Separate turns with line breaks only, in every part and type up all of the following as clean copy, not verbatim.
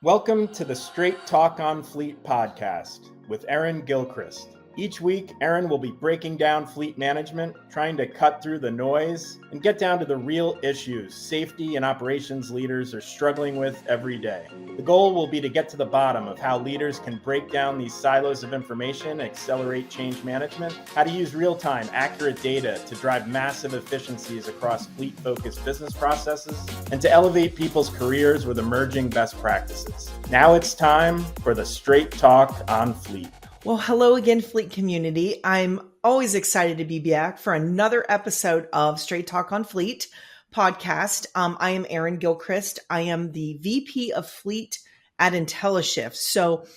Welcome to the Straight Talk on Fleet podcast with Erin Gilchrist. Each week, Erin will be breaking down fleet management, trying to cut through the noise and get down to the real issues safety and operations leaders are struggling with every day. The goal will be to get to the bottom of how leaders can break down these silos of information and accelerate change management, how to use real-time, accurate data to drive massive efficiencies across fleet-focused business processes, and to elevate people's careers with emerging best practices. Now it's time for the Straight Talk on Fleet.
Well, hello again, Fleet community. I'm always excited to be back for another episode of Straight Talk on Fleet podcast. I am Erin Gilchrist. I am the VP of Fleet at IntelliShift. So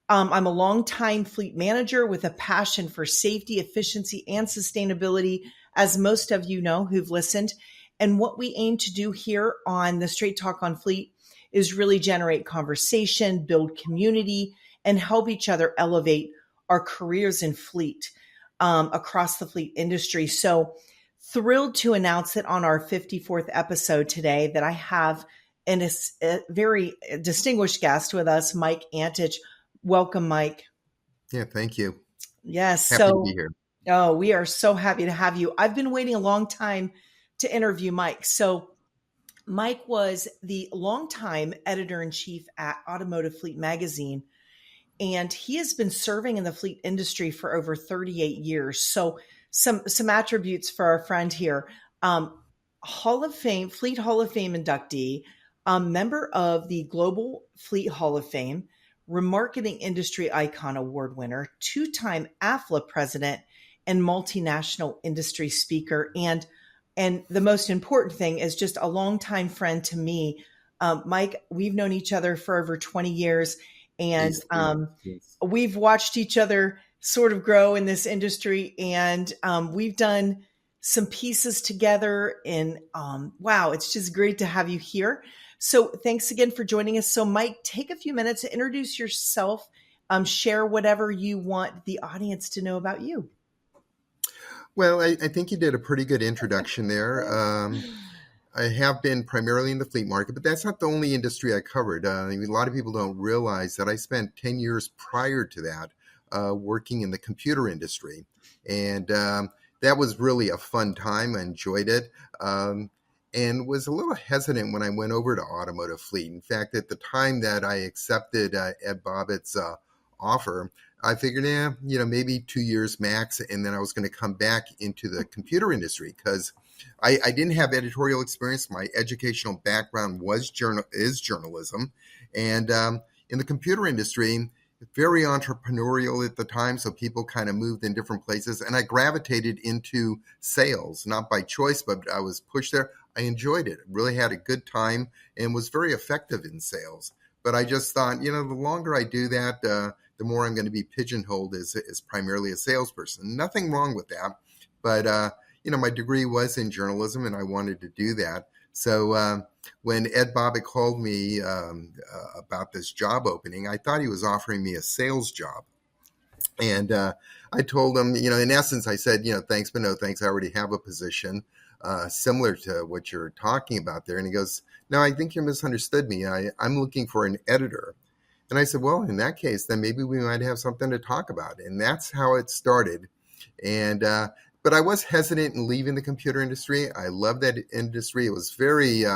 I'm a longtime fleet manager with a passion for safety, efficiency, and sustainability, as most of you know who've listened. And what we aim to do here on the Straight Talk on Fleet is really generate conversation, build community, and help each other elevate our careers in fleet across the fleet industry. So thrilled to announce that on our 54th episode today that I have a very distinguished guest with us, Mike Antich. Welcome, Mike.
Yeah, thank you.
Yes.
Happy to be here.
Oh, we are so happy to have you. I've been waiting a long time to interview Mike. So Mike was the longtime editor-in-chief at Automotive Fleet Magazine, and he has been serving in the fleet industry for over 38 years. So some attributes for our friend here. Hall of Fame, Fleet Hall of Fame inductee, member of the Global Fleet Hall of Fame, Remarketing Industry Icon Award winner, two-time AFLA president, and multinational industry speaker. And the most important thing is just a longtime friend to me. Mike, we've known each other for over 20 years. And we've watched each other sort of grow in this industry, and we've done some pieces together. And wow, it's just great to have you here. So thanks again for joining us. So Mike, take a few minutes to introduce yourself, share whatever you want the audience to know about you.
Well, I think you did a pretty good introduction there. I have been primarily in the fleet market, but that's not the only industry I covered. A lot of people don't realize that I spent 10 years prior to that working in the computer industry. And that was really a fun time. I enjoyed it and was a little hesitant when I went over to automotive fleet. In fact, at the time that I accepted Ed Bobit's offer, I figured, maybe 2 years max, and then I was going to come back into the computer industry because I didn't have editorial experience. My educational background is journalism, and in the computer industry, very entrepreneurial at the time, so people kind of moved in different places, and I gravitated into sales, not by choice, but I was pushed there. I enjoyed it, really had a good time, and was very effective in sales. But I just thought, the longer I do that, the more I'm going to be pigeonholed as primarily a salesperson. Nothing wrong with that, but my degree was in journalism, and I wanted to do that. So when Ed Bobit called me about this job opening, I thought he was offering me a sales job. And I told him, in essence, I said, thanks, but no thanks. I already have a position similar to what you're talking about there. And he goes, no, I think you misunderstood me. I'm looking for an editor. And I said, well, in that case, then maybe we might have something to talk about. And that's how it started. And but I was hesitant in leaving the computer industry. I love that industry. It was very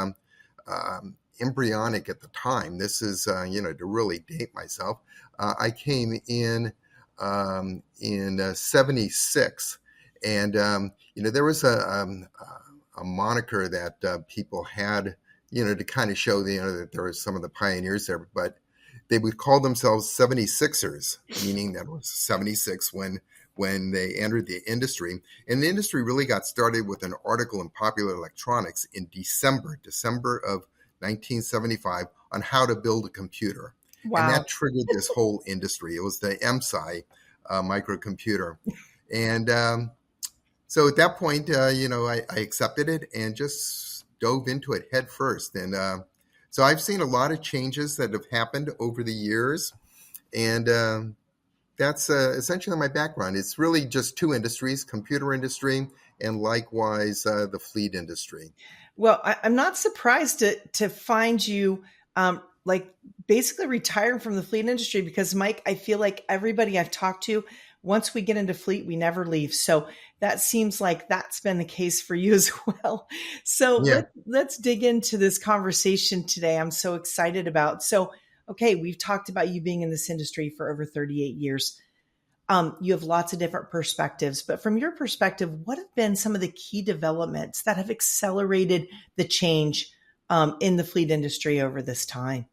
embryonic at the time. This is, to really date myself. I came in 76, and there was a moniker that people had, to kind of show that there were some of the pioneers there, but they would call themselves 76ers, meaning that it was 76 when they entered the industry. And the industry really got started with an article in Popular Electronics in December of 1975 on how to build a computer. Wow. And that triggered this whole industry. It was the MSI microcomputer. And so at that point, I accepted it and just dove into it head first. And so I've seen a lot of changes that have happened over the years. And that's essentially my background. It's really just two industries, computer industry and likewise the fleet industry.
Well, I'm not surprised to find you like basically retiring from the fleet industry, because Mike, I feel like everybody I've talked to, once we get into fleet, we never leave. So that seems like that's been the case for you as well. So
Yeah.
let's dig into this conversation today. I'm so excited about. So, okay, we've talked about you being in this industry for over 38 years. You have lots of different perspectives, but from your perspective, what have been some of the key developments that have accelerated the change in the fleet industry over this time?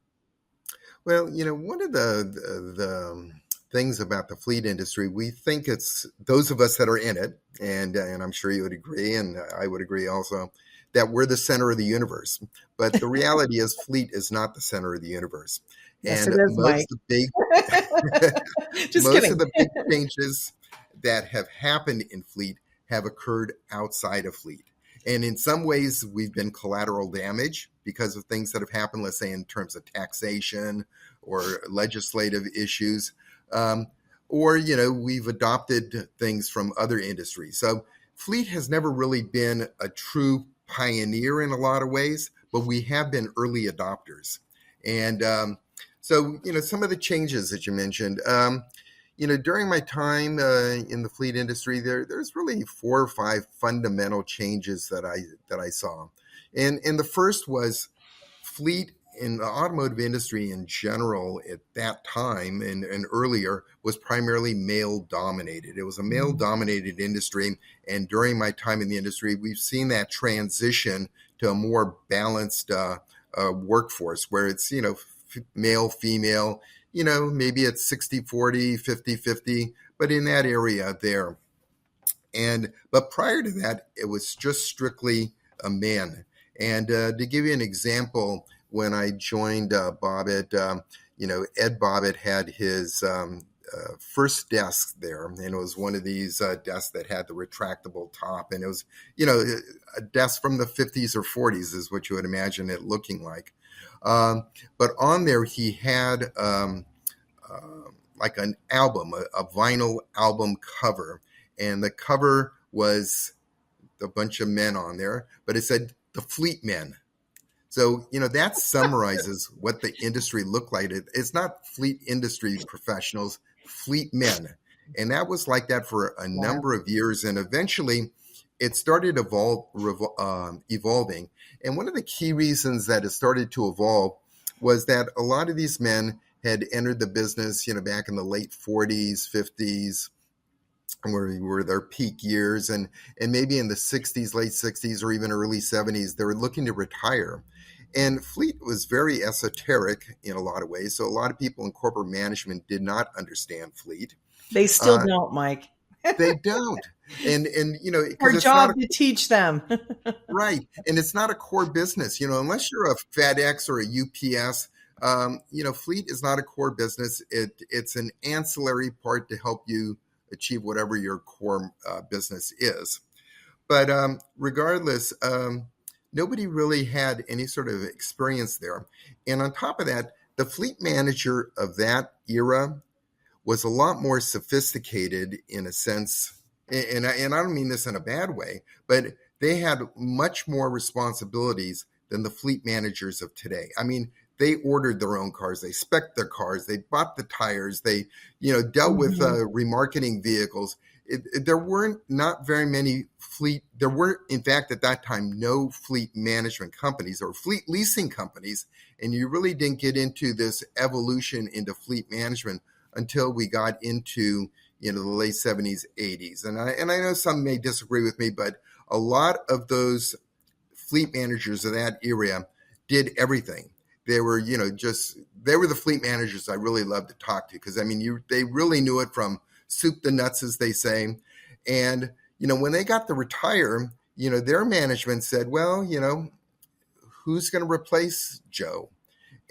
Well, one of the things about the fleet industry, we think it's those of us that are in it, and I'm sure you would agree, and I would agree also, that we're the center of the universe. But the reality is, fleet is not the center of the universe,
Yes,
and
it is, Mike. Just
most of
kidding.
the big changes that have happened in fleet have occurred outside of fleet. And in some ways, we've been collateral damage because of things that have happened, let's say in terms of taxation or legislative issues. Or, we've adopted things from other industries. So fleet has never really been a true pioneer in a lot of ways, but we have been early adopters. And so, some of the changes that you mentioned, during my time in the fleet industry, there's really 4 or 5 fundamental changes that I saw. And the first was fleet in the automotive industry in general at that time and earlier was primarily male dominated. It was a male dominated industry. And during my time in the industry, we've seen that transition to a more balanced workforce where it's, male, female, maybe it's 60-40, 50-50, but in that area there. But prior to that, it was just strictly a man. And to give you an example, when I joined Bobit, Ed Bobit had his first desk there, and it was one of these desks that had the retractable top, and it was, a desk from the 50s or 40s is what you would imagine it looking like. But on there, he had like an album, a vinyl album cover, and the cover was a bunch of men on there, but it said the Fleet Men. So, that summarizes what the industry looked like. It's not fleet industry professionals, fleet men. And that was like that for a number of years. And eventually it started evolving. And one of the key reasons that it started to evolve was that a lot of these men had entered the business, back in the late 40s, 50s, were their peak years. And maybe in the 60s, late 60s, or even early 70s, they were looking to retire. And fleet was very esoteric in a lot of ways. So a lot of people in corporate management did not understand fleet.
They still don't, Mike.
They don't. And
our job to teach them.
Right. And it's not a core business, unless you're a FedEx or a UPS, fleet is not a core business. It's an ancillary part to help you achieve whatever your core business is. But regardless, nobody really had any sort of experience there. And on top of that, the fleet manager of that era was a lot more sophisticated in a sense. And I don't mean this in a bad way, but they had much more responsibilities than the fleet managers of today. I mean, they ordered their own cars, they spec'd their cars, they bought the tires, they, dealt with remarketing vehicles. There weren't not very many fleet. There were, in fact, at that time, no fleet management companies or fleet leasing companies. And you really didn't get into this evolution into fleet management until we got into, the late 70s, 80s. And I know some may disagree with me, but a lot of those fleet managers of that era did everything. They were, they were the fleet managers I really loved to talk to because, they really knew it from soup to nuts, as they say. And, when they got to retire, their management said, well, who's going to replace Joe?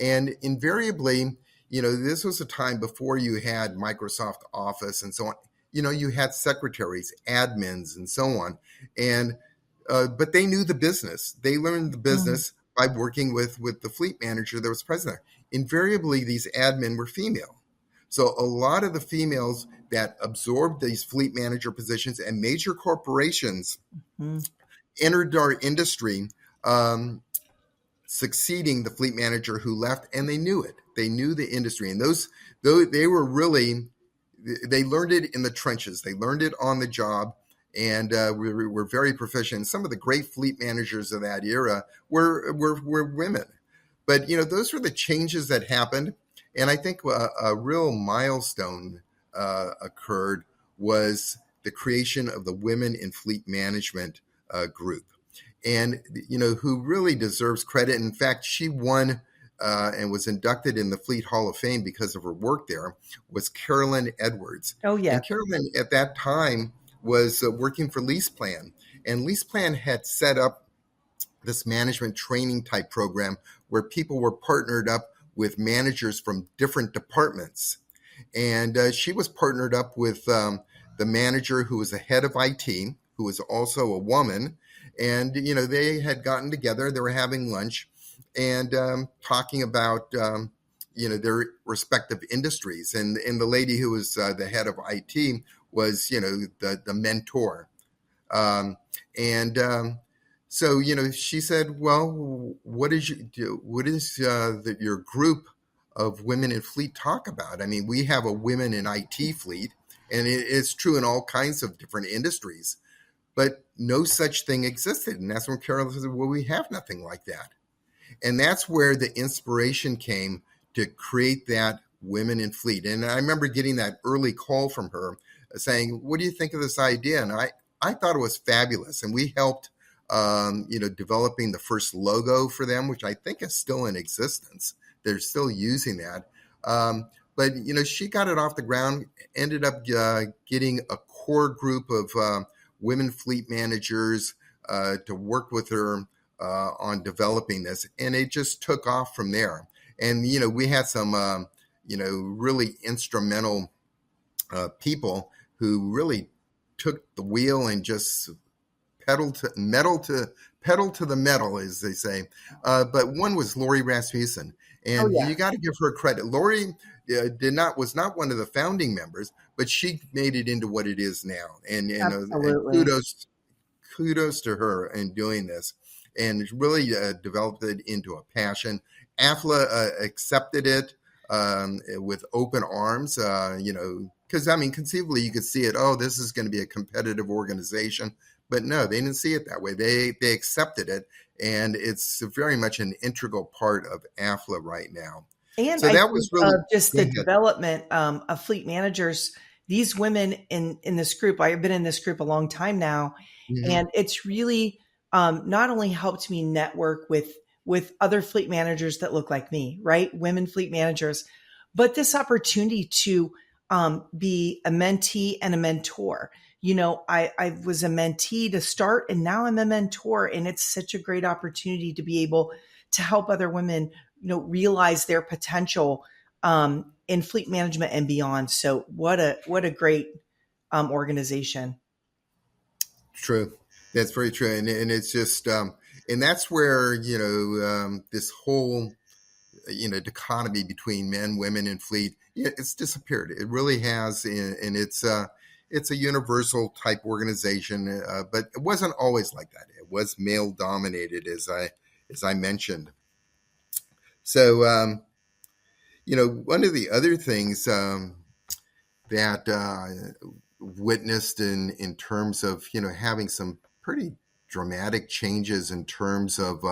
And invariably, this was a time before you had Microsoft Office and so on. You had secretaries, admins, and so on. And, but they knew the business. They learned the business by working with the fleet manager that was present there. Invariably, these admin were female. So a lot of the females that absorbed these fleet manager positions and major corporations entered our industry succeeding the fleet manager who left, and they knew it. They knew the industry, and they were really, they learned it in the trenches. They learned it on the job, and were very proficient. Some of the great fleet managers of that era were women. But those were the changes that happened, and I think a real milestone occurred was the creation of the Women in Fleet Management group, and who really deserves credit. In fact, she won and was inducted in the Fleet Hall of Fame because of her work there, was Carolyn Edwards.
Oh, yeah.
And Carolyn at that time was working for LeasePlan, and LeasePlan had set up this management training type program where people were partnered up with managers from different departments. And she was partnered up with the manager who was the head of IT, who was also a woman. And, they had gotten together, they were having lunch and talking about, their respective industries. And the lady who was the head of IT was, the mentor. So, she said, well, what is your group of women in fleet talk about? I mean, we have a women in IT fleet, and it's true in all kinds of different industries, but no such thing existed. And that's when Carol said, well, we have nothing like that. And that's where the inspiration came to create that Women in Fleet. And I remember getting that early call from her saying, what do you think of this idea? And I thought it was fabulous. And we helped developing the first logo for them, which I think is still in existence. They're still using that. But she got it off the ground, ended up getting a core group of women fleet managers to work with her on developing this. And it just took off from there. And, we had some, really instrumental people who really took the wheel and just pedal to the metal, as they say. But one was Lori Rasmussen, and you got to give her credit. Lori was not one of the founding members, but she made it into what it is now. And kudos to her in doing this, and really developed it into a passion. AFLA accepted it with open arms. Because conceivably you could see it. Oh, this is going to be a competitive organization. But no, they didn't see it that way. They accepted it, and it's very much an integral part of AFLA right now.
And so that was really just the development of fleet managers. These women in this group, I've been in this group a long time now, and it's really not only helped me network with other fleet managers that look like me, right? Women fleet managers, but this opportunity to be a mentee and a mentor. I was a mentee to start, and now I'm a mentor, and it's such a great opportunity to be able to help other women, realize their potential in fleet management and beyond. So what a great organization.
True. That's very true. And it's just, and that's where, this whole, dichotomy between men, women, and fleet, it's disappeared. It really has. And it's a universal type organization, but it wasn't always like that. It was male dominated, as I mentioned. So, one of the other things that witnessed in terms of, having some pretty dramatic changes in terms of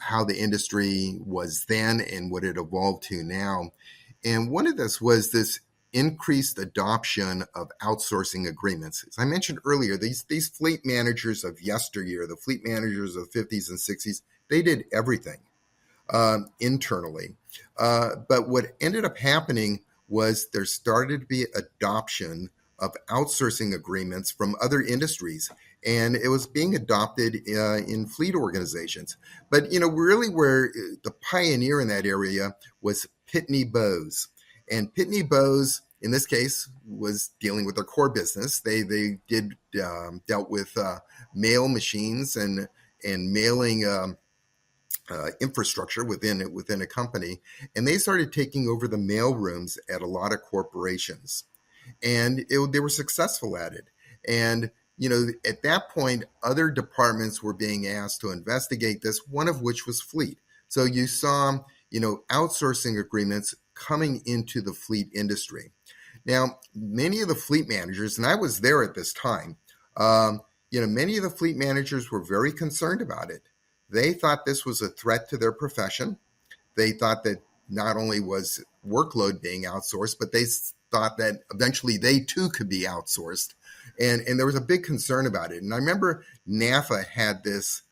how the industry was then and what it evolved to now. And one of this was this increased adoption of outsourcing agreements. As I mentioned earlier, these fleet managers of yesteryear, the fleet managers of the 50s and 60s, they did everything internally. But what ended up happening was there started to be adoption of outsourcing agreements from other industries. And it was being adopted in fleet organizations. But, really where the pioneer in that area was Pitney Bowes. And Pitney Bowes, in this case, was dealing with their core business. They dealt with mail machines and mailing infrastructure within a company, and they started taking over the mail rooms at a lot of corporations, and they were successful at it. And at that point, other departments were being asked to investigate this, one of which was fleet. So you saw, outsourcing agreements coming into the fleet industry. Now, many of the fleet managers, and I was there at this time, many of the fleet managers were very concerned about it. They thought this was a threat to their profession. They thought that not only was workload being outsourced, but they thought that eventually they too could be outsourced. And there was a big concern about it. And I remember NAFA had this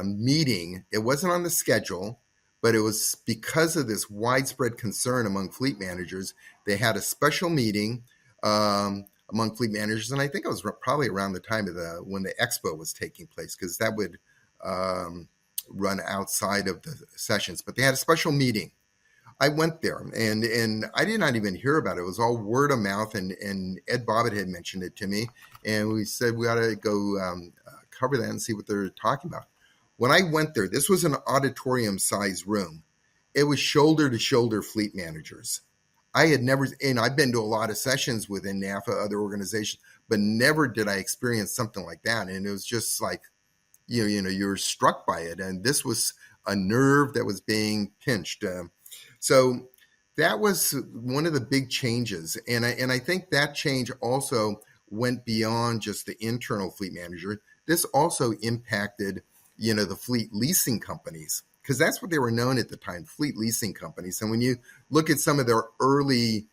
meeting. It wasn't on the schedule, but it was because of this widespread concern among fleet managers. They had a special meeting among fleet managers, and I think it was probably around the time of when the expo was taking place, because that would run outside of the sessions. But they had a special meeting. I went there, and I did not even hear about it. It was all word of mouth, and Ed Bobit had mentioned it to me, and we said we ought to go cover that and see what they're talking about. When I went there, this was an auditorium-sized room. It was shoulder-to-shoulder fleet managers. I had never, and I've been to a lot of sessions within NAFA, other organizations, but never did I experience something like that. And it was just like, you're struck by it. And this was a nerve that was being pinched. So that was one of the big changes. And I think that change also went beyond just the internal fleet manager. This also impacted, the fleet leasing companies, because that's what they were known at the time, fleet leasing companies. And when you look at some of their early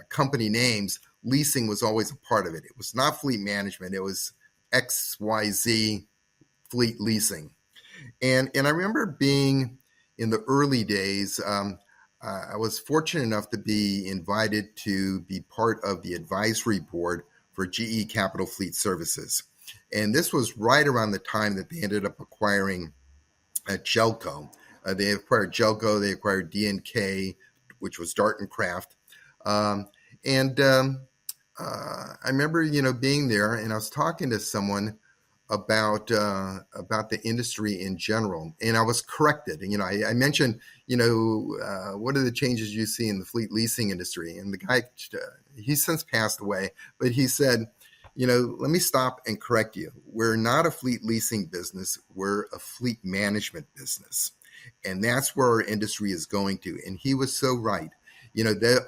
company names, leasing was always a part of it. It was not fleet management. It was XYZ fleet leasing. And I remember being in the early days, I was fortunate enough to be invited to be part of the advisory board for GE Capital Fleet Services. And this was right around the time that they ended up acquiring Jelco. They acquired Jelco, they acquired D&K, which was Dart and Craft. I remember, being there, and I was talking to someone about the industry in general, and I was corrected. And I mentioned, what are the changes you see in the fleet leasing industry? And the guy, he's since passed away, but he said, let me stop and correct you. We're not a fleet leasing business. We're a fleet management business. And that's where our industry is going to. And he was so right.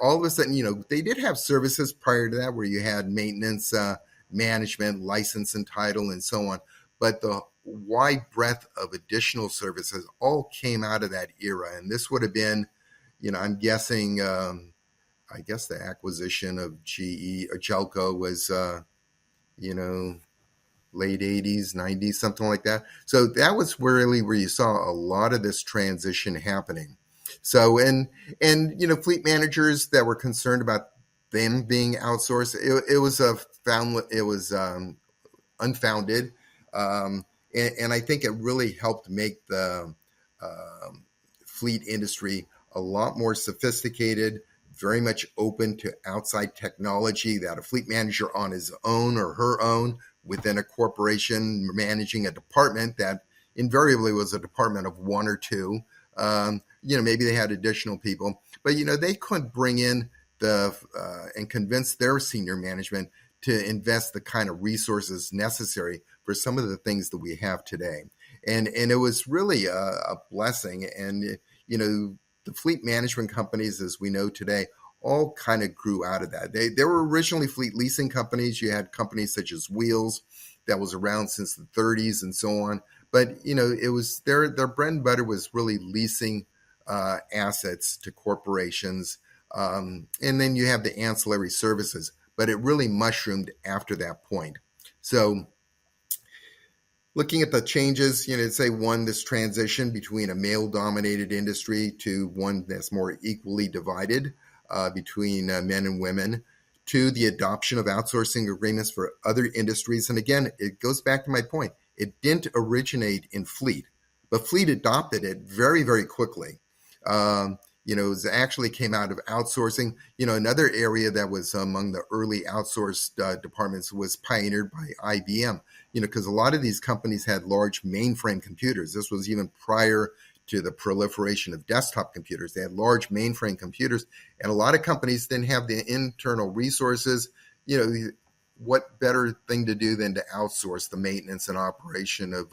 All of a sudden, they did have services prior to that where you had maintenance, management, license and title, and so on. But the wide breadth of additional services all came out of that era. And this would have been, I'm guessing, I guess the acquisition of GE or Jelco was, late 80s, 90s, something like that. So that was really where you saw a lot of this transition happening. So, and fleet managers that were concerned about them being outsourced, it was unfounded. And I think it really helped make the fleet industry a lot more sophisticated, very much open to outside technology, that a fleet manager on his own or her own within a corporation managing a department that invariably was a department of one or two. Maybe they had additional people, but, they couldn't bring in and convince their senior management to invest the kind of resources necessary for some of the things that we have today. And it was really a blessing. And, the fleet management companies, as we know today, all kind of grew out of that. They were originally fleet leasing companies. You had companies such as Wheels that was around since the 30s and so on. But, it was their bread and butter was really leasing assets to corporations. And then you have the ancillary services, but it really mushroomed after that point. So looking at the changes, say one, this transition between a male-dominated industry to one that's more equally divided between men and women, to the adoption of outsourcing agreements for other industries. And again, it goes back to my point. It didn't originate in fleet, but fleet adopted it very, very quickly. It actually came out of outsourcing. Another area that was among the early outsourced departments was pioneered by IBM, because a lot of these companies had large mainframe computers. This was even prior to the proliferation of desktop computers. They had large mainframe computers, and a lot of companies didn't have the internal resources. what better thing to do than to outsource the maintenance and operation of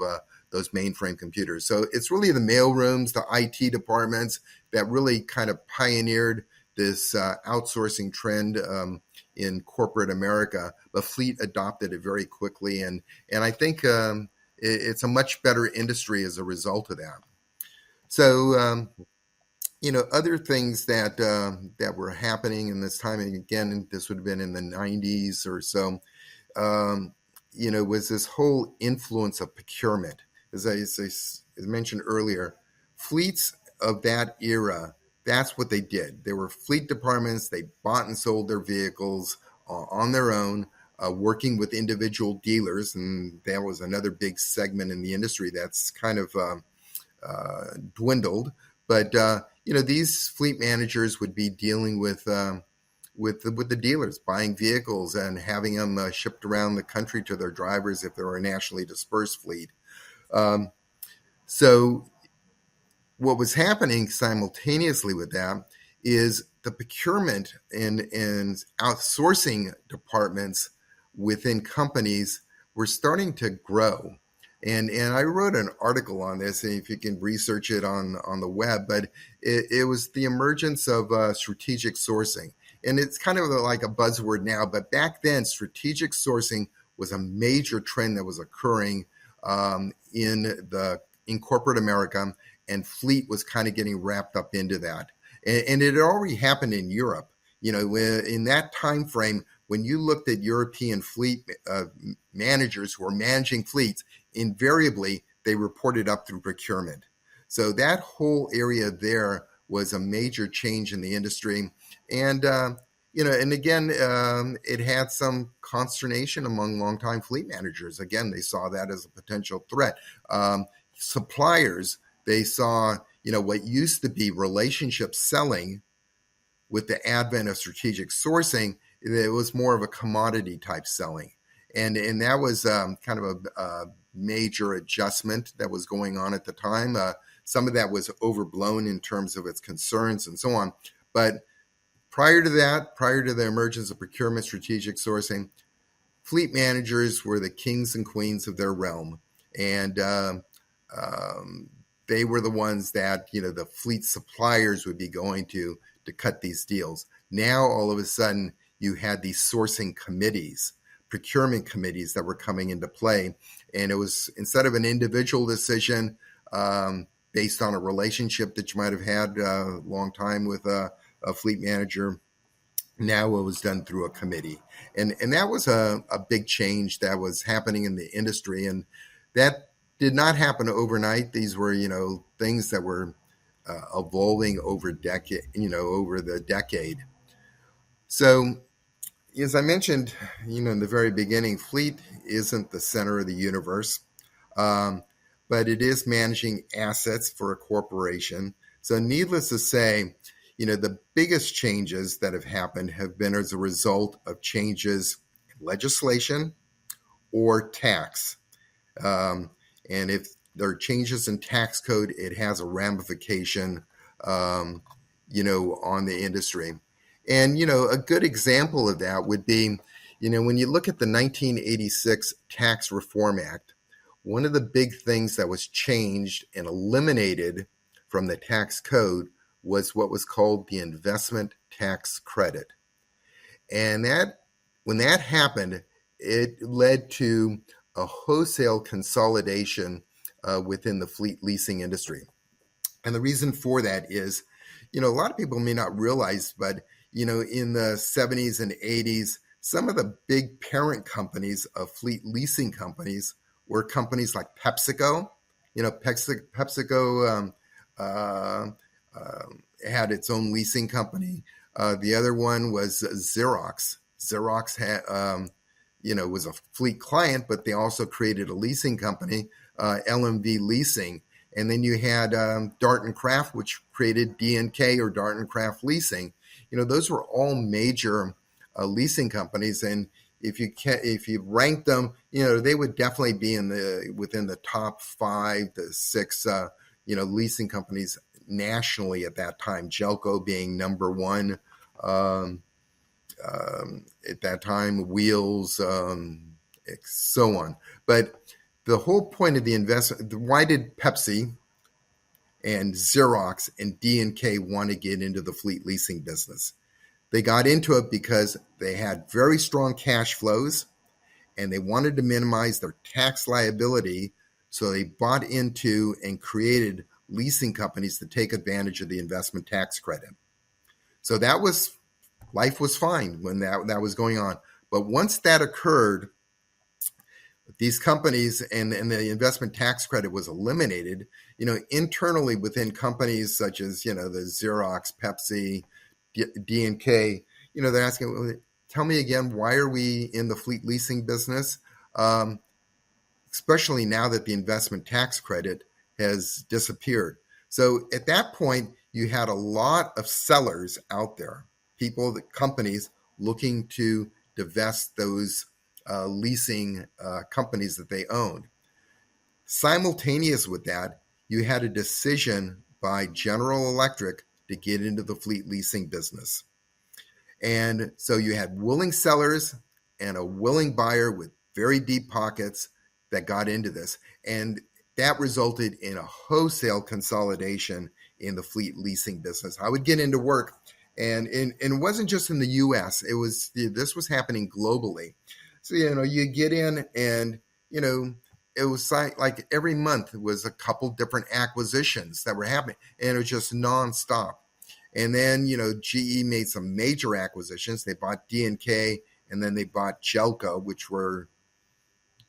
those mainframe computers? So it's really the mailrooms, the IT departments that really kind of pioneered this outsourcing trend in corporate America. But Fleet adopted it very quickly, and I think it's a much better industry as a result of that. So, other things that that were happening in this time, and again, this would have been in the 90s or so, was this whole influence of procurement. As I mentioned earlier, fleets of that era, that's what they did. There were fleet departments. They bought and sold their vehicles on their own, working with individual dealers. And that was another big segment in the industry that's kind of dwindled. But, these fleet managers would be dealing with the dealers, buying vehicles and having them shipped around the country to their drivers if they were a nationally dispersed fleet. So what was happening simultaneously with that is the procurement and outsourcing departments within companies were starting to grow. And I wrote an article on this, and if you can research it on the web, but it was the emergence of strategic sourcing. And it's kind of like a buzzword now, but back then, strategic sourcing was a major trend that was occurring in corporate America, and Fleet was kind of getting wrapped up into that. And it had already happened in Europe. In that time frame, when you looked at European fleet managers who were managing fleets, invariably they reported up through procurement. So that whole area there was a major change in the industry. And, and again, it had some consternation among longtime fleet managers. Again, they saw that as a potential threat. Suppliers, they saw, what used to be relationship selling with the advent of strategic sourcing, it was more of a commodity type selling. And that was kind of a major adjustment that was going on at the time. Some of that was overblown in terms of its concerns and so on. But prior to that, prior to the emergence of procurement strategic sourcing, fleet managers were the kings and queens of their realm. And they were the ones that, the fleet suppliers would be going to cut these deals. Now, all of a sudden, you had these sourcing committees, procurement committees that were coming into play. And it was, instead of an individual decision based on a relationship that you might have had a long time with a fleet manager, now it was done through a committee. And that was a big change that was happening in the industry. And that did not happen overnight. These were, things that were evolving over the decade. So, as I mentioned, in the very beginning, Fleet isn't the center of the universe, but it is managing assets for a corporation. So needless to say, the biggest changes that have happened have been as a result of changes in legislation or tax. And if there are changes in tax code, it has a ramification, on the industry. And, a good example of that would be, when you look at the 1986 Tax Reform Act, one of the big things that was changed and eliminated from the tax code was what was called the investment tax credit. And when that happened, it led to a wholesale consolidation within the fleet leasing industry. And the reason for that is, a lot of people may not realize, but in the 70s and 80s, some of the big parent companies of fleet leasing companies were companies like PepsiCo. PepsiCo had its own leasing company. The other one was Xerox. Xerox had, was a fleet client, but they also created a leasing company, LMV Leasing. And then you had Dart and Craft, which created D&K or Dart and Craft Leasing. Those were all major leasing companies, and if you ranked them, they would definitely be within the top 5 to 6, leasing companies nationally at that time. Jelco being number one, at that time, Wheels, so on. But the whole point of the investment, why did Pepsi and Xerox and D&K want to get into the fleet leasing business? They got into it because they had very strong cash flows and they wanted to minimize their tax liability. So they bought into and created leasing companies to take advantage of the investment tax credit. So life was fine when that was going on. But once that occurred, these companies and the investment tax credit was eliminated, internally within companies such as, the Xerox, Pepsi, D&K, they're asking, well, tell me again, why are we in the fleet leasing business? Especially now that the investment tax credit has disappeared. So at that point, you had a lot of sellers out there, companies looking to divest those leasing companies that they owned. Simultaneous with that, you had a decision by General Electric to get into the fleet leasing business. And so you had willing sellers and a willing buyer with very deep pockets that got into this. And that resulted in a wholesale consolidation in the fleet leasing business. I would get into work, and it wasn't just in the U.S. This was happening globally. So, you get in and, it was like every month was a couple different acquisitions that were happening, and it was just nonstop. And then, GE made some major acquisitions. They bought D&K, and then they bought Jelco, which were,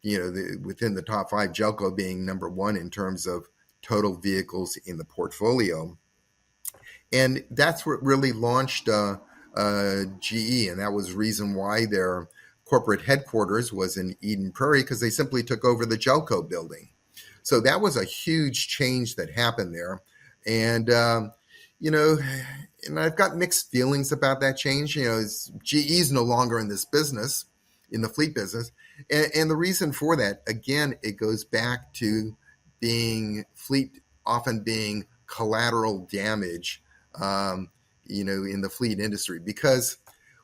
within the top 5, Jelco being number 1 in terms of total vehicles in the portfolio. And that's what really launched GE, and that was the reason why their corporate headquarters was in Eden Prairie, because they simply took over the Jelco building. So that was a huge change that happened there. And, and I've got mixed feelings about that change. GE's no longer in this business, in the fleet business. And the reason for that, again, it goes back to often being collateral damage, in the fleet industry. Because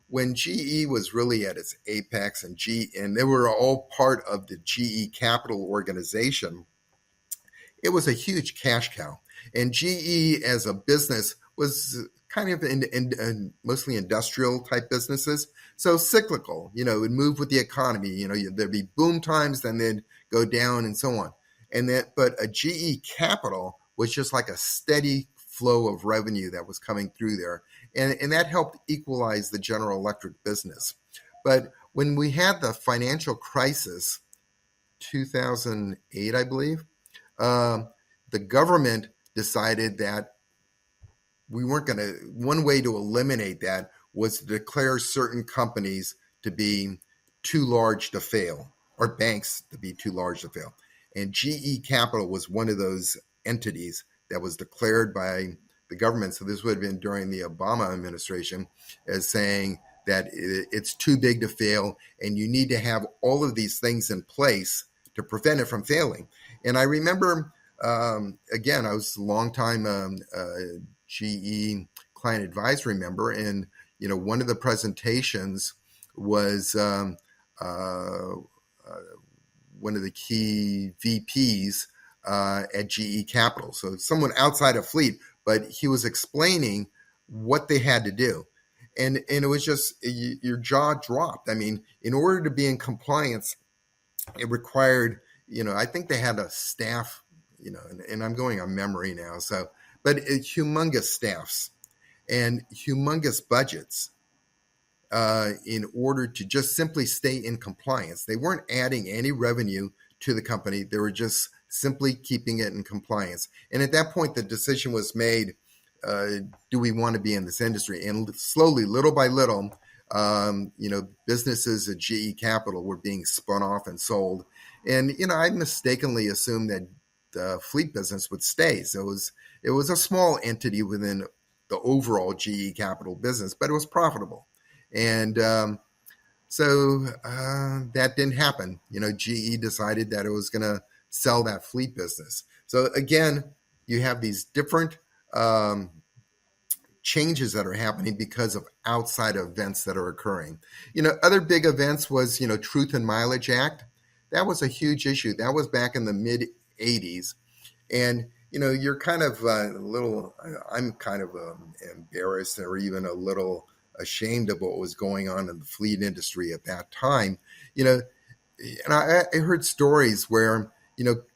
when GE was really at its apex and they were all part of the GE Capital organization, it was a huge cash cow. And GE as a business was kind of in mostly industrial type businesses. So cyclical, it would move with the economy. There'd be boom times, then they'd go down and so on. But a GE Capital was just like a steady flow of revenue that was coming through there. And that helped equalize the General Electric business. But when we had the financial crisis, 2008, I believe, the government decided that one way to eliminate that was to declare certain companies to be too large to fail, or banks to be too large to fail. And GE Capital was one of those entities that was declared by the government. So this would have been during the Obama administration, as saying that it's too big to fail, and you need to have all of these things in place to prevent it from failing. And I remember, again, I was a long-time GE client advisory member, and one of the presentations was one of the key VPs at GE Capital. So someone outside of fleet, but he was explaining what they had to do. And it was just, your jaw dropped. I mean, in order to be in compliance, it required, I think they had a staff, and I'm going on memory now. So, but humongous staffs and humongous budgets in order to just simply stay in compliance. They weren't adding any revenue to the company. They were just simply keeping it in compliance. And at that point, the decision was made, do we want to be in this industry? And slowly, little by little, businesses at GE Capital were being spun off and sold. And, I mistakenly assumed that the fleet business would stay. So it was a small entity within the overall GE Capital business, but it was profitable. And so that didn't happen. GE decided that it was going to sell that fleet business. So again, you have these different changes that are happening because of outside events that are occurring. Other big events was, Truth and Mileage Act. That was a huge issue. That was back in the mid 80s. And, you're kind of I'm kind of embarrassed or even a little ashamed of what was going on in the fleet industry at that time. And I heard stories where,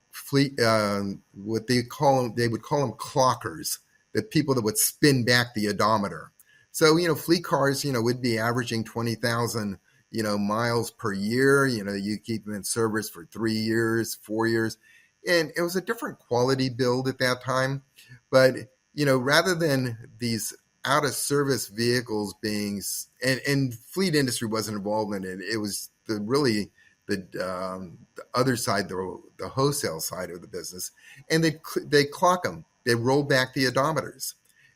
fleet, what they would call them clockers, the people that would spin back the odometer. So, fleet cars, would be averaging 20,000, miles per year. You keep them in service for 3 years, 4 years. And it was a different quality build at that time. But, rather than these out of service vehicles being, and fleet industry wasn't involved in it. It was the other side, the wholesale side of the business. And they clock them. They roll back the odometers.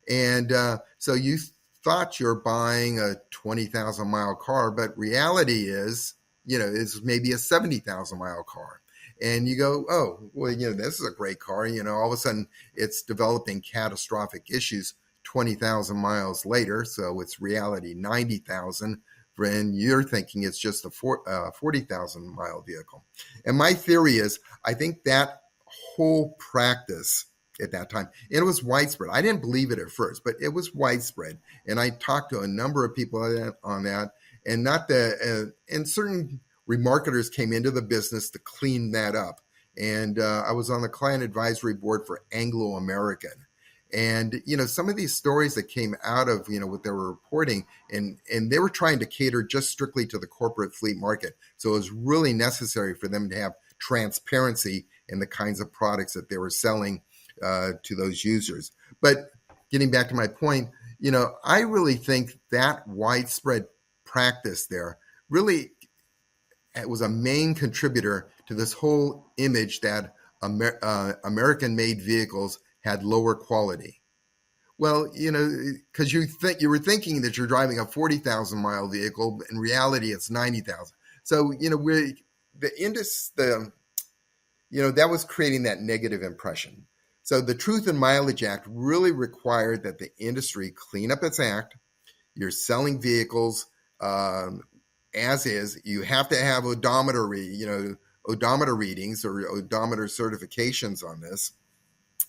And so you thought you're buying a 20,000 mile car, but reality is, it's maybe a 70,000 mile car. And you go, oh, well, this is a great car. All of a sudden it's developing catastrophic issues 20,000 miles later. So it's reality 90,000. And you're thinking it's just a 40,000 mile vehicle. And my theory is, I think that whole practice at that time, and it was widespread. I didn't believe it at first, but it was widespread. And I talked to a number of people on that, and certain remarketers came into the business to clean that up. And I was on the client advisory board for Anglo American. And, some of these stories that came out of, what they were reporting, and they were trying to cater just strictly to the corporate fleet market. So it was really necessary for them to have transparency in the kinds of products that they were selling to those users. But getting back to my point, I really think that widespread practice there really, it was a main contributor to this whole image that American-made vehicles had lower quality. Well, because you were thinking that you're driving a 40,000 mile vehicle. In reality, it's 90,000. So, that was creating that negative impression. So the Truth and Mileage Act really required that the industry clean up its act. You're selling vehicles as is. You have to have odometer readings or odometer certifications on this.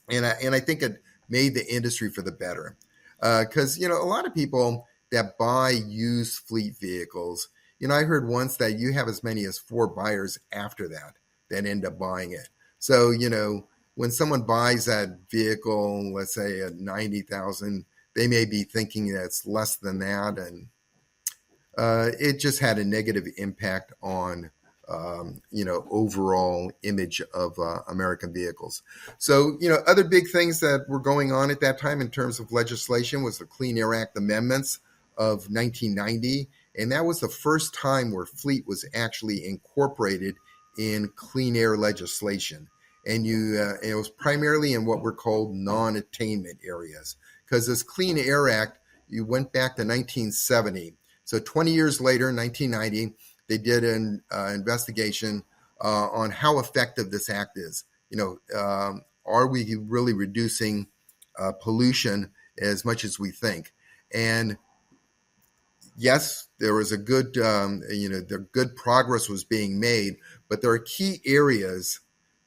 And I think it made the industry for the better. Because, a lot of people that buy used fleet vehicles, I heard once that you have as many as 4 buyers after that end up buying it. So, when someone buys that vehicle, let's say at 90,000, they may be thinking that it's less than that. And it just had a negative impact on overall image of American vehicles. So, other big things that were going on at that time in terms of legislation was the Clean Air Act amendments of 1990. And that was the first time where fleet was actually incorporated in clean air legislation. And it was primarily in what were called non-attainment areas. Because this Clean Air Act, you went back to 1970. So 20 years later, 1990, they did an investigation on how effective this act is. Are we really reducing pollution as much as we think? And yes, there was a good, the good progress was being made, but there are key areas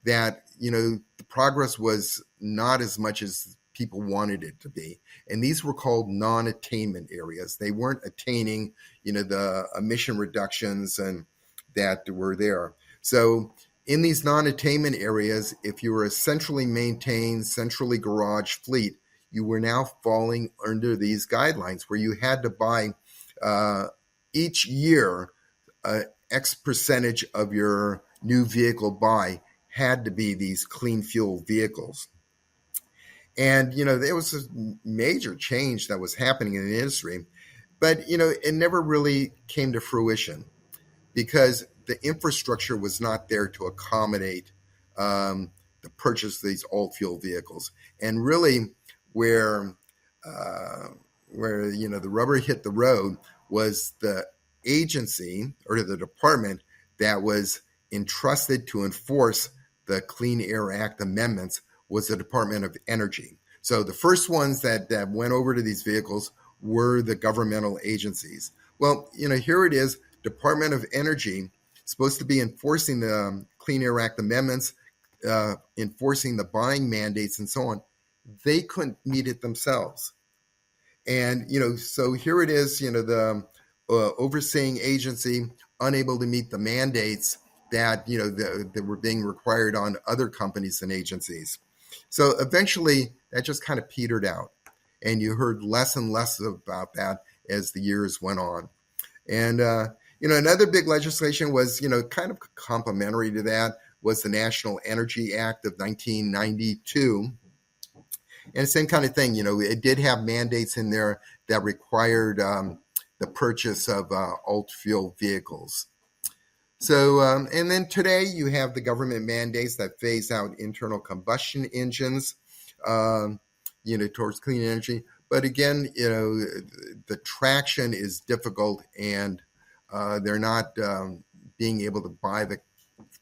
that, the progress was not as much as people wanted it to be. And these were called non-attainment areas. They weren't attaining, the emission reductions and that were there. So in these non-attainment areas, if you were a centrally maintained, centrally garage fleet, you were now falling under these guidelines where you had to buy each year X percentage of your new vehicle buy had to be these clean fuel vehicles. And, there was a major change that was happening in the industry, but, it never really came to fruition because the infrastructure was not there to accommodate the purchase of these alt fuel vehicles. And really where the rubber hit the road was the agency or the department that was entrusted to enforce the Clean Air Act amendments was the Department of Energy. So the first ones that went over to these vehicles were the governmental agencies. Well, here it is, Department of Energy, supposed to be enforcing the Clean Air Act amendments, enforcing the buying mandates and so on. They couldn't meet it themselves. And, so here it is, the overseeing agency unable to meet the mandates that, that were being required on other companies and agencies. So eventually that just kind of petered out. And you heard less and less about that as the years went on. And, another big legislation was, kind of complementary to that was the National Energy Act of 1992. And the same kind of thing, it did have mandates in there that required the purchase of alt-fuel vehicles. So, and then today you have the government mandates that phase out internal combustion engines, towards clean energy. But again, the traction is difficult, and they're not being able to buy the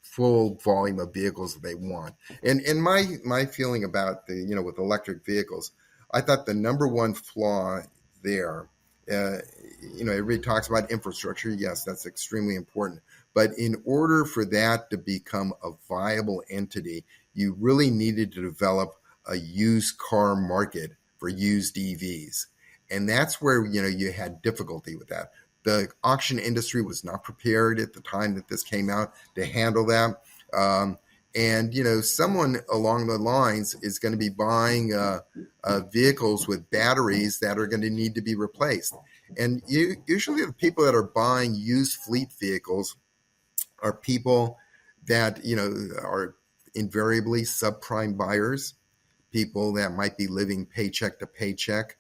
full volume of vehicles that they want. And my feeling about with electric vehicles, I thought the number one flaw there, everybody talks about infrastructure. Yes, that's extremely important. But in order for that to become a viable entity, you really needed to develop a used car market for used EVs. And that's where, you had difficulty with that. The auction industry was not prepared at the time that this came out to handle that. And someone along the lines is going to be buying vehicles with batteries that are going to need to be replaced. And usually the people that are buying used fleet vehicles are people that, are invariably subprime buyers, people that might be living paycheck to paycheck.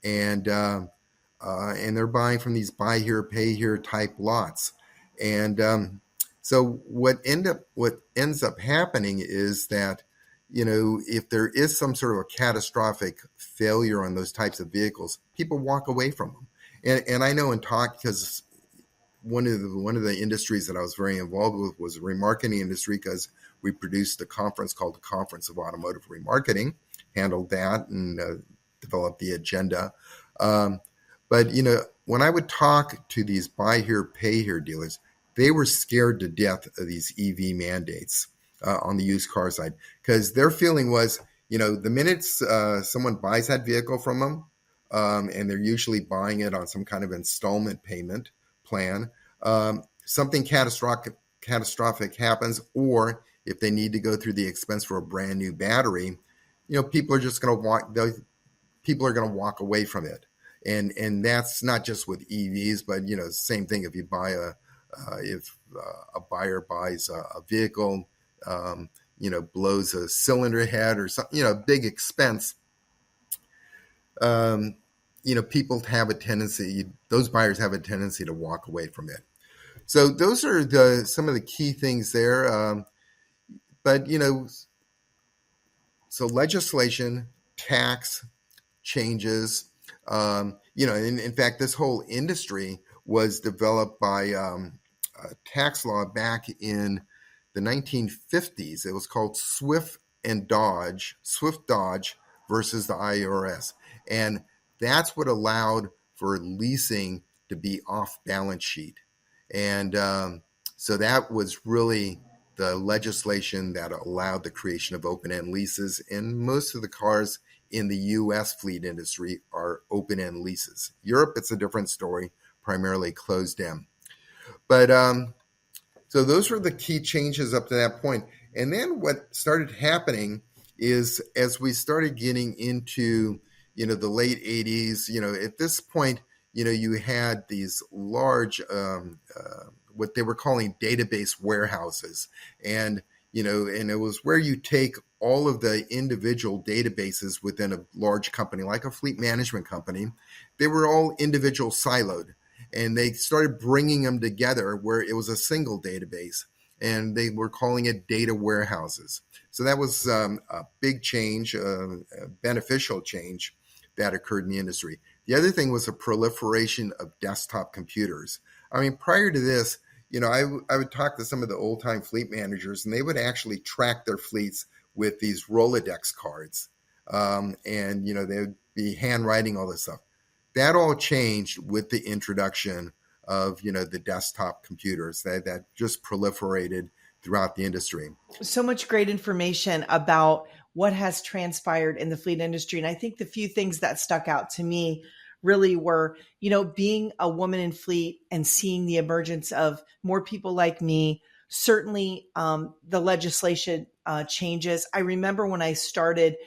And they're buying from these buy here, pay here type lots. And so what ends up happening is that, if there is some sort of a catastrophic failure on those types of vehicles, people walk away from them. And I know in talk, because one of the industries that I was very involved with was the remarketing industry, because we produced a conference called the Conference of Automotive Remarketing, handled that and developed the agenda. But when I would talk to these buy here, pay here dealers, they were scared to death of these EV mandates on the used car side, because their feeling was, the minute someone buys that vehicle from them, and they're usually buying it on some kind of installment payment plan, something catastrophic happens, or if they need to go through the expense for a brand new battery, people are just going to walk away from it. And that's not just with EVs, but same thing if you buy if a buyer buys a vehicle, blows a cylinder head or something, big expense. People have a tendency; those buyers have a tendency to walk away from it. So those are some of the key things there. But so legislation, tax changes. In fact, this whole industry was developed by a tax law back in the 1950s. It was called Swift-Dodge versus the IRS. And that's what allowed for leasing to be off balance sheet. And so that was really the legislation that allowed the creation of open-end leases. And most of the cars in the U.S. fleet industry are open-end leases. Europe, it's a different story, primarily closed-end. But so those were the key changes up to that point. And then what started happening is, as we started getting into, the late 80s, at this point, you had these large, what they were calling database warehouses. And it was where you take all of the individual databases within a large company, like a fleet management company. They were all individual siloed, and they started bringing them together where it was a single database, and they were calling it data warehouses. So that was a big change, a beneficial change that occurred in the industry. The other thing was a proliferation of desktop computers. I mean, prior to this, I would talk to some of the old-time fleet managers, and they would actually track their fleets with these Rolodex cards. and they would be handwriting all this stuff. That all changed with the introduction of the desktop computers that just proliferated throughout the industry.
So much great information about what has transpired in the fleet industry. And I think the few things that stuck out to me really were, being a woman in fleet and seeing the emergence of more people like me. Certainly the legislation changes. I remember when I started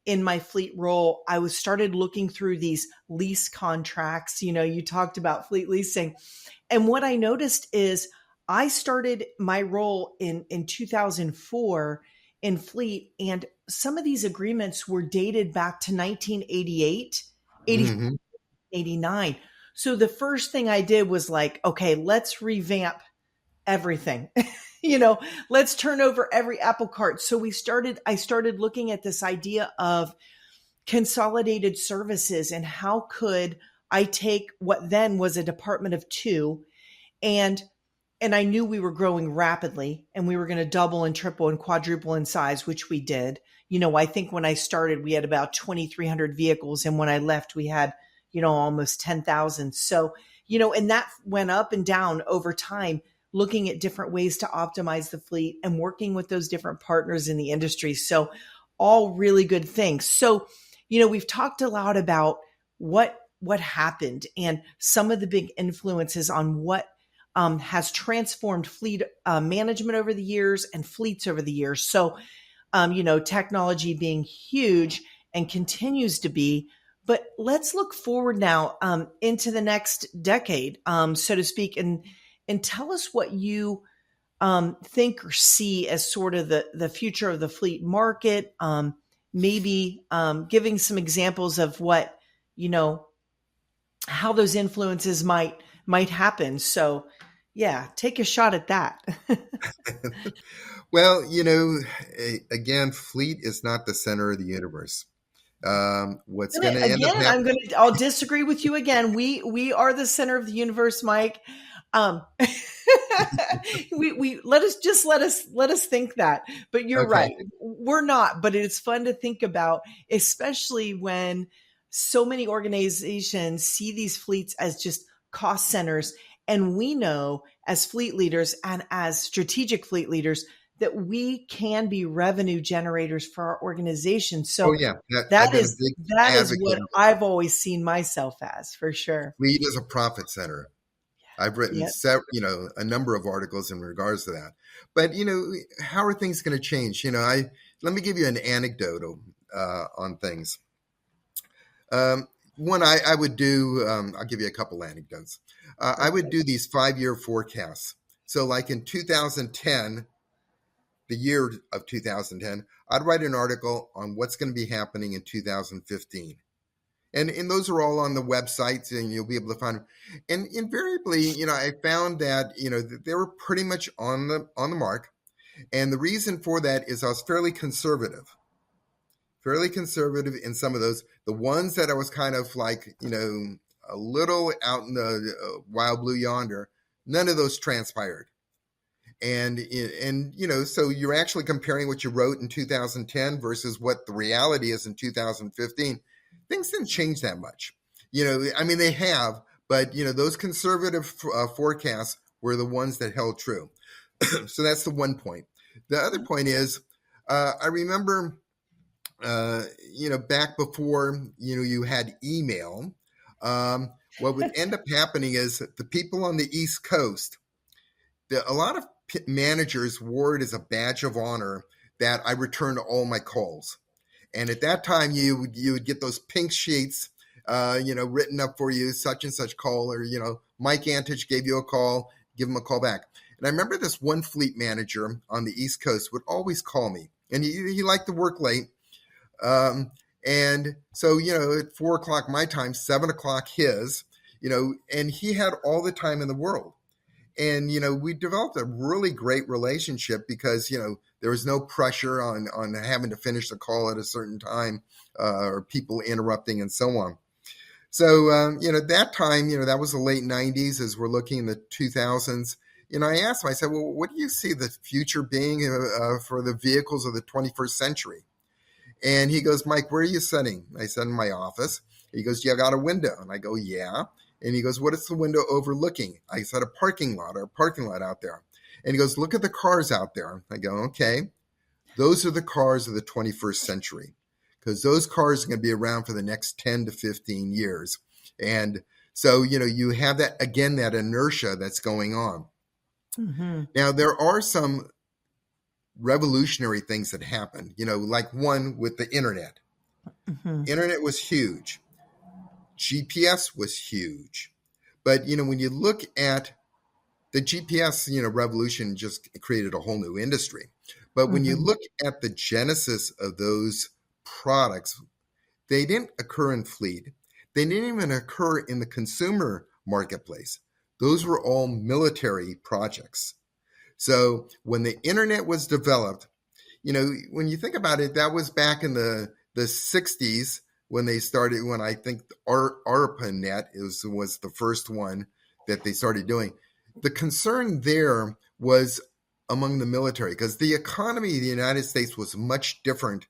in my fleet role, I started looking through these lease contracts. You talked about fleet leasing. And what I noticed is I started my role in 2004 in fleet, and some of these agreements were dated back to 1988, 89. So the first thing I did was like, okay, let's revamp everything. Let's turn over every apple cart. So I started looking at this idea of consolidated services and how could I take what then was a department of two, and I knew we were growing rapidly and we were going to double and triple and quadruple in size, which we did. I think when I started, we had about 2,300 vehicles. And when I left, we had, almost 10,000. So, and that went up and down over time, looking at different ways to optimize the fleet and working with those different partners in the industry. So all really good things. So, we've talked a lot about what happened and some of the big influences on what has transformed fleet management over the years and fleets over the years. So, technology being huge and continues to be, but let's look forward now into the next decade, so to speak, and tell us what you think or see as sort of the future of the fleet market, maybe giving some examples of what, how those influences might happen. So yeah, take a shot at that.
Well, again, fleet is not the center of the universe. What's going to end up happening?
I'll disagree with you again. We are the center of the universe, Mike. We let us think that, but you're
Okay.
right. We're not, but it's fun to think about, especially when so many organizations see these fleets as just cost centers. And we know as fleet leaders and as strategic fleet leaders that we can be revenue generators for our organization. So that is what I've always seen myself as, for sure.
Fleet is a profit center. I've written a number of articles in regards to that. But, how are things going to change? Let me give you an anecdote on things. One I would do, I'll give you a couple anecdotes. I would do these 5-year forecasts. So like in 2010, the year of 2010, I'd write an article on what's going to be happening in 2015. And those are all on the websites, and you'll be able to find them. And invariably, I found that, they were pretty much on the mark. And the reason for that is I was fairly conservative in some of those. The ones that I was kind of like, a little out in the wild blue yonder, none of those transpired. And so you're actually comparing what you wrote in 2010 versus what the reality is in 2015. Things didn't change that much. They have, but, those conservative forecasts were the ones that held true. So that's the one point. The other point is, I remember, back before, you had email, what would end up happening is that the people on the East Coast, a lot of managers wore it as a badge of honor that I returned all my calls. And at that time, you would get those pink sheets, written up for you, such and such call, or, Mike Antich gave you a call, give him a call back. And I remember this one fleet manager on the East Coast would always call me, and he liked to work late. And so, at 4:00 my time, 7:00 his, and he had all the time in the world. And, we developed a really great relationship because, there was no pressure on having to finish the call at a certain time, or people interrupting and so on. So, that time, that was the late 90s as we're looking in the 2000s. I asked him, I said, well, what do you see the future being for the vehicles of the 21st century? And he goes, Mike, where are you sitting? I said, in my office. He goes, you got a window? And I go, yeah. And he goes, what is the window overlooking? I said, a parking lot out there. And he goes, look at the cars out there. I go, okay. Those are the cars of the 21st century, because those cars are going to be around for the next 10 to 15 years. And so, you have that, again, that inertia that's going on. Mm-hmm. Now, there are some revolutionary things that happened, like one with the internet. Mm-hmm. Internet was huge. GPS was huge. But, when you look at the GPS, revolution, just created a whole new industry. But when you look at the genesis of those products, they didn't occur in fleet. They didn't even occur in the consumer marketplace. Those were all military projects. So when the internet was developed, when you think about it, that was back in the 60s when they started, when I think ARPANET was the first one that they started doing. The concern there was among the military, because the economy of the United States was much different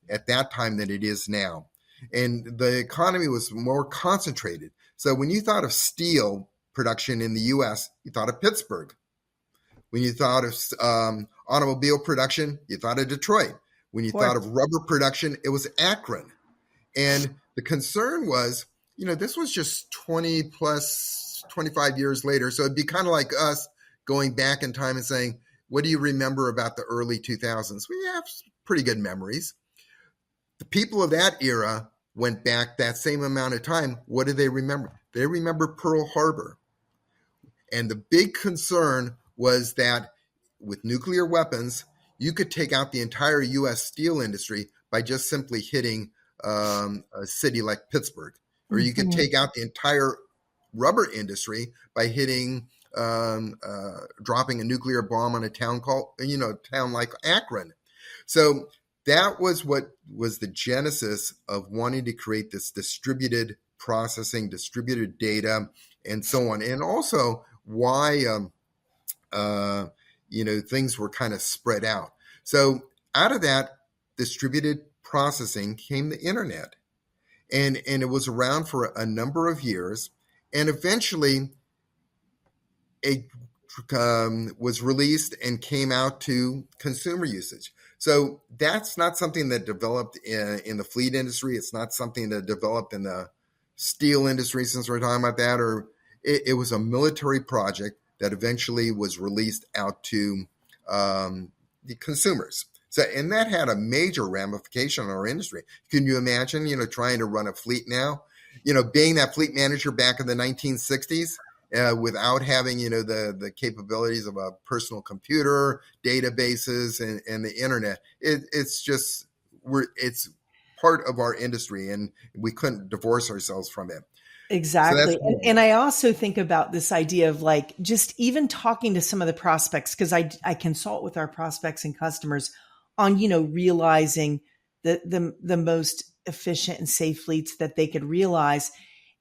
at that time than it is now. And the economy was more concentrated. So when you thought of steel production in the U.S., you thought of Pittsburgh. When you thought of automobile production, you thought of Detroit. When you thought of rubber production, it was Akron. And the concern was, this was just 25 years later. So it'd be kind of like us going back in time and saying, what do you remember about the early 2000s? We have pretty good memories. The people of that era went back that same amount of time. What do they remember? They remember Pearl Harbor. And the big concern was that with nuclear weapons, you could take out the entire U.S. steel industry by just simply hitting a city like Pittsburgh. Or you could take out the entire rubber industry by hitting dropping a nuclear bomb on a town like Akron. So that was what was the genesis of wanting to create this distributed processing, distributed data, and so on. And also why, things were kind of spread out. So out of that distributed processing came the internet. And it was around for a number of years. And eventually it was released and came out to consumer usage. So that's not something that developed in the fleet industry. It's not something that developed in the steel industry, since we're talking about that, or it was a military project that eventually was released out to the consumers. So, and that had a major ramification on our industry. Can you imagine, trying to run a fleet now, being that fleet manager back in the 1960s, without having, the capabilities of a personal computer, databases, and the internet. It's part of our industry, and we couldn't divorce ourselves from it.
Exactly. So and I also think about this idea of just even talking to some of the prospects, because I consult with our prospects and customers on, realizing the most efficient and safe fleets that they could realize.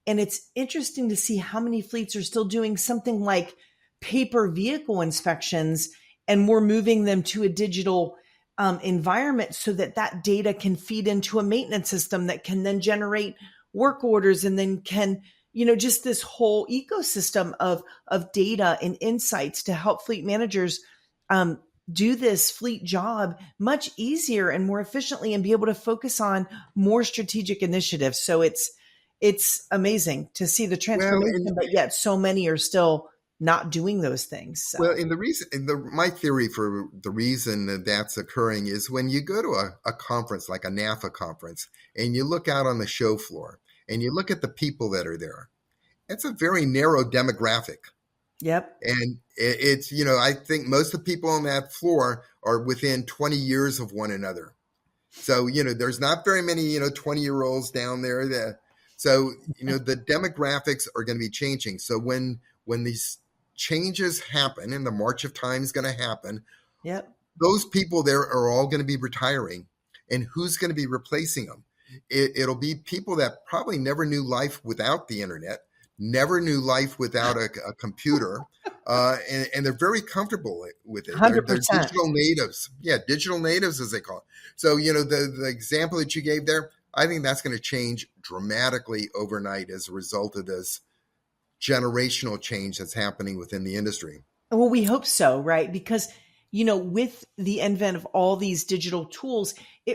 And it's interesting to see how many fleets are still doing something like paper vehicle inspections, and we're moving them to a digital environment so that data can feed into a maintenance system that can then generate work orders, and then can, just this whole ecosystem of data and insights to help fleet managers do this fleet job much easier and more efficiently, and be able to focus on more strategic initiatives. So it's amazing to see the transformation, but yet so many are still not doing those things. So.
Well, and my theory for the reason that that's occurring is when you go to a conference like a NAFA conference, and you look out on the show floor and you look at the people that are there, it's a very narrow demographic.
Yep.
And it's, I think most of the people on that floor are within 20 years of one another. So, there's not very many, 20-year-olds down there. So, the demographics are going to be changing. So when these changes happen, and the march of time is going to happen,
yep,
those people there are all going to be retiring. And who's going to be replacing them? It'll be people that probably never knew life without the internet, never knew life without a computer. and they're very comfortable with it. They're
100%.
digital natives. Yeah, digital natives, as they call it. So, the example that you gave there, I think that's going to change dramatically overnight as a result of this generational change that's happening within the industry.
Well, we hope so, right? Because, with the advent of all these digital tools,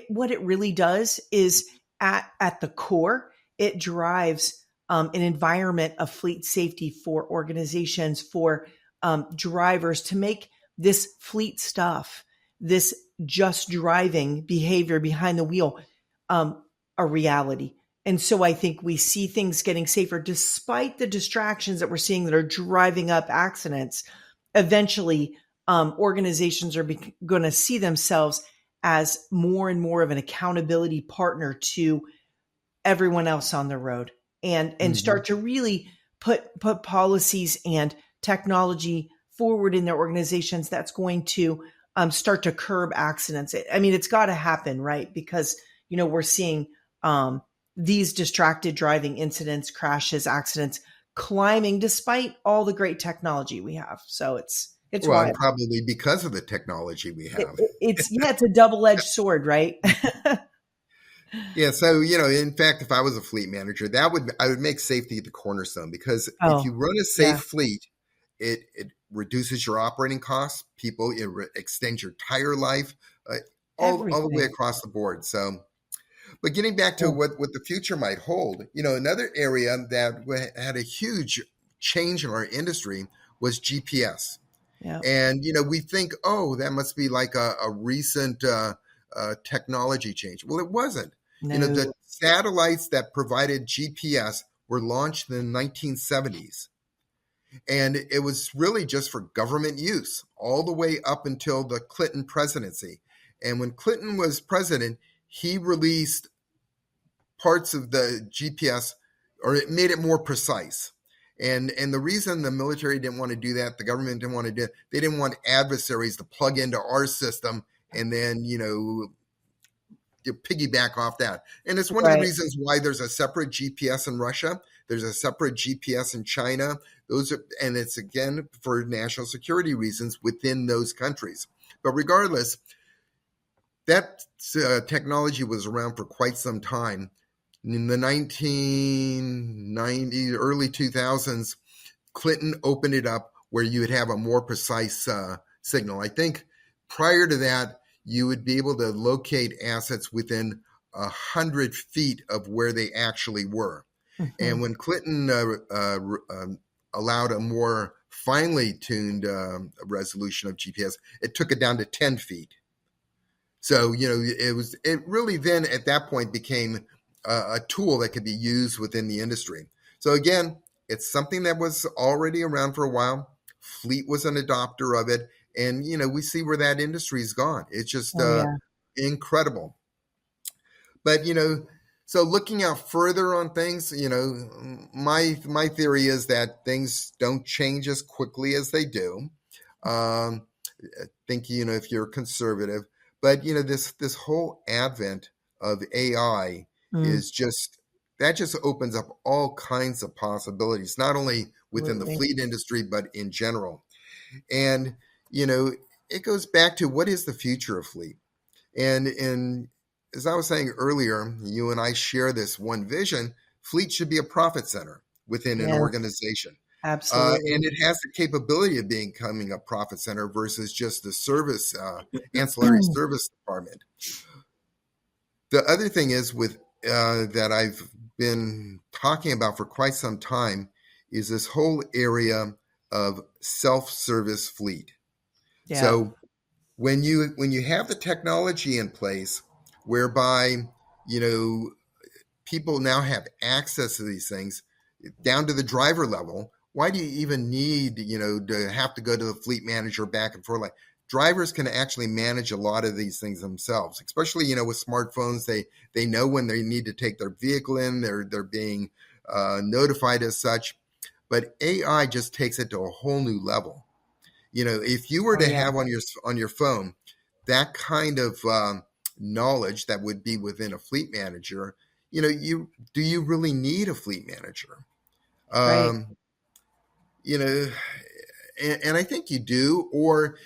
what it really does is at the core, it drives an environment of fleet safety for organizations, for drivers to make this fleet stuff, this just driving behavior behind the wheel, a reality. And so I think we see things getting safer despite the distractions that we're seeing that are driving up accidents. Eventually, organizations are going to see themselves as more and more of an accountability partner to everyone else on the road, and start to really put policies and technology forward in their organizations that's going to start to curb accidents. I mean, it's got to happen, right? Because, we're seeing these distracted driving incidents, crashes, accidents climbing despite all the great technology we have. So it's
well,
wild.
and probably because of the technology we have.
It's a double-edged sword, right?
Yeah. So, in fact, if I was a fleet manager, I would make safety the cornerstone, because if you run a safe fleet, it reduces your operating costs. It extends your tire life, all the way across the board. So, but getting back to what the future might hold, another area that had a huge change in our industry was GPS.
Yeah.
And, we think, oh, that must be like a recent technology change. Well, it wasn't.
No.
The satellites that provided GPS were launched in the 1970s. And it was really just for government use all the way up until the Clinton presidency. And when Clinton was president, he released parts of the GPS, or it made it more precise. And the reason the military didn't want to do that, the government didn't want to do it, they didn't want adversaries to plug into our system and then, you piggyback off that. And it's one of the reasons why there's a separate GPS in Russia. There's a separate GPS in China. And it's, again, for national security reasons within those countries. But regardless, that technology was around for quite some time. In the 1990s, early 2000s, Clinton opened it up where you would have a more precise signal. I think prior to that, you would be able to locate assets within 100 feet of where they actually were. Mm-hmm. And when Clinton allowed a more finely tuned resolution of GPS, it took it down to 10 feet. So, it really then at that point became a tool that could be used within the industry. So again, it's something that was already around for a while. Fleet was an adopter of it. And, we see where that industry's gone. It's just incredible. But, so looking out further on things, my theory is that things don't change as quickly as they do. I think, if you're conservative, but, this whole advent of AI is just opens up all kinds of possibilities, not only within the fleet industry, but in general. And, it goes back to what is the future of fleet? And as I was saying earlier, you and I share this one vision. Fleet should be a profit center within an organization.
Absolutely.
And it has the capability of becoming a profit center versus just the service, ancillary service department. The other thing is that I've been talking about for quite some time is this whole area of self-service fleet. Yeah. So when you have the technology in place whereby, people now have access to these things down to the driver level, why do you even need, to have to go to the fleet manager back and forth? Like, drivers can actually manage a lot of these things themselves, especially, with smartphones. They know when they need to take their vehicle in, they're being notified as such. But AI just takes it to a whole new level. If you were to have on your phone that kind of knowledge that would be within a fleet manager, do you really need a fleet manager?
Right.
and I think you do, or,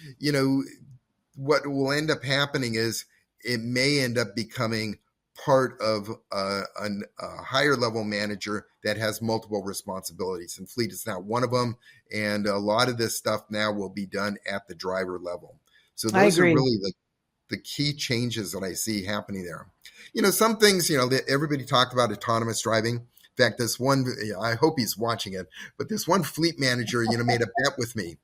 what will end up happening is it may end up becoming part of a higher level manager that has multiple responsibilities, and fleet is not one of them. And a lot of this stuff now will be done at the driver level. So those are really the key changes that I see happening there. Some things, that everybody talked about autonomous driving. In fact, this one, I hope he's watching it, but this one fleet manager, made a bet with me.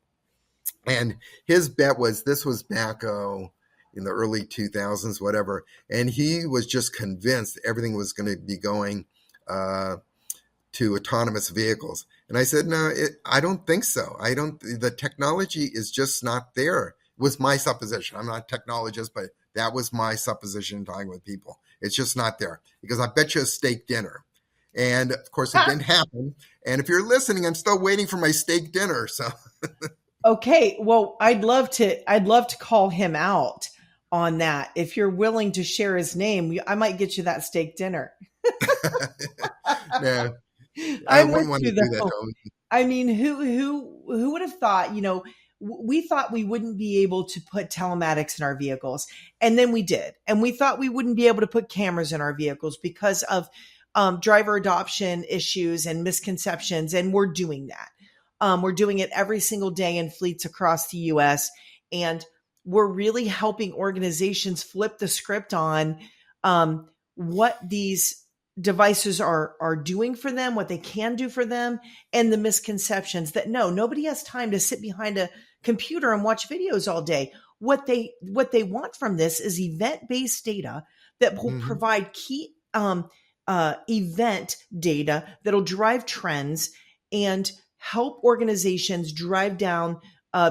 And his bet was, this was back, in the early 2000s, whatever. And he was just convinced everything was going to be going to autonomous vehicles. And I said, no, I don't think so. The technology is just not there. It was my supposition. I'm not a technologist, but that was my supposition talking with people. It's just not there, because I bet you a steak dinner. And of course, it didn't happen. And if you're listening, I'm still waiting for my steak dinner. So,
okay, well, I'd love to call him out on that. If you're willing to share his name, I might get you that steak dinner.
No, I wouldn't want to do that.
I mean, who would have thought? We thought we wouldn't be able to put telematics in our vehicles, and then we did. And we thought we wouldn't be able to put cameras in our vehicles because of driver adoption issues and misconceptions, and we're doing that. We're doing it every single day in fleets across the U.S., and we're really helping organizations flip the script on what these devices are doing for them, what they can do for them, and the misconceptions that nobody has time to sit behind a computer and watch videos all day. What they want from this is event-based data that will provide key event data that'll drive trends and help organizations drive down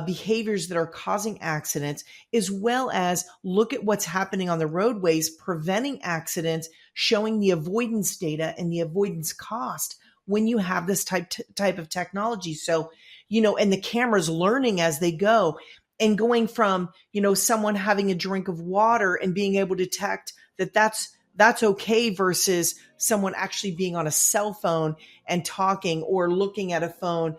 behaviors that are causing accidents, as well as look at what's happening on the roadways, preventing accidents, showing the avoidance data and the avoidance cost when you have this type of technology. So, and the cameras learning as they go, and going from, someone having a drink of water and being able to detect that's okay versus someone actually being on a cell phone and talking or looking at a phone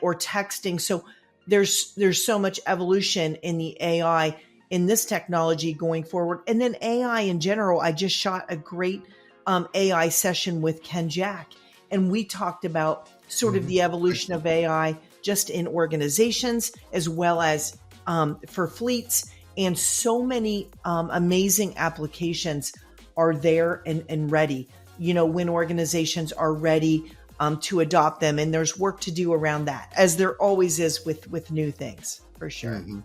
or texting. So there's so much evolution in the AI in this technology going forward. And then AI in general, I just shot a great AI session with Ken Jack, and we talked about sort of the evolution of AI just in organizations as well as for fleets, and so many amazing applications are there and ready, when organizations are ready to adopt them. And there's work to do around that, as there always is with new things, for sure. Mm-hmm.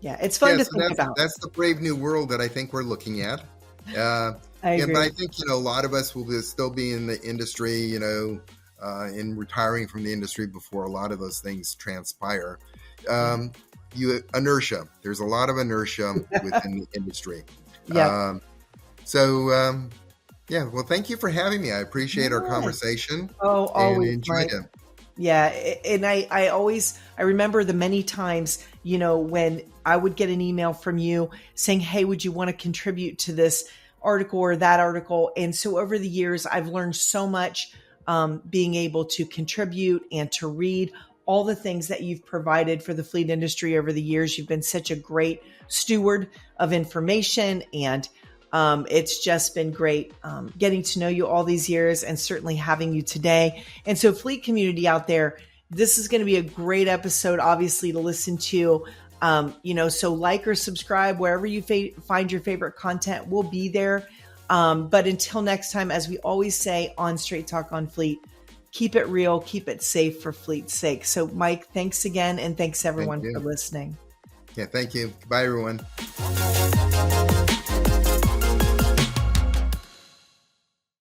Yeah, it's fun to think about.
That's the brave new world that I think we're looking at. I agree. But I think, a lot of us will still be in the industry, in retiring from the industry before a lot of those things transpire. Inertia. There's a lot of inertia within the industry. Yeah. Well, thank you for having me. I appreciate our conversation.
Oh, always.
Enjoyed it.
Yeah. And I remember the many times, when I would get an email from you saying, hey, would you want to contribute to this article or that article? And so over the years, I've learned so much being able to contribute and to read all the things that you've provided for the fleet industry over the years. You've been such a great steward of information, and it's just been great getting to know you all these years, and certainly having you today. And so, fleet community out there, this is going to be a great episode, obviously, to listen to. So like or subscribe wherever you find your favorite content. We'll be there. But until next time, as we always say on Straight Talk on Fleet, keep it real, keep it safe for fleet's sake. So, Mike, thanks again, and thanks everyone for listening.
Yeah, thank you. Bye, everyone.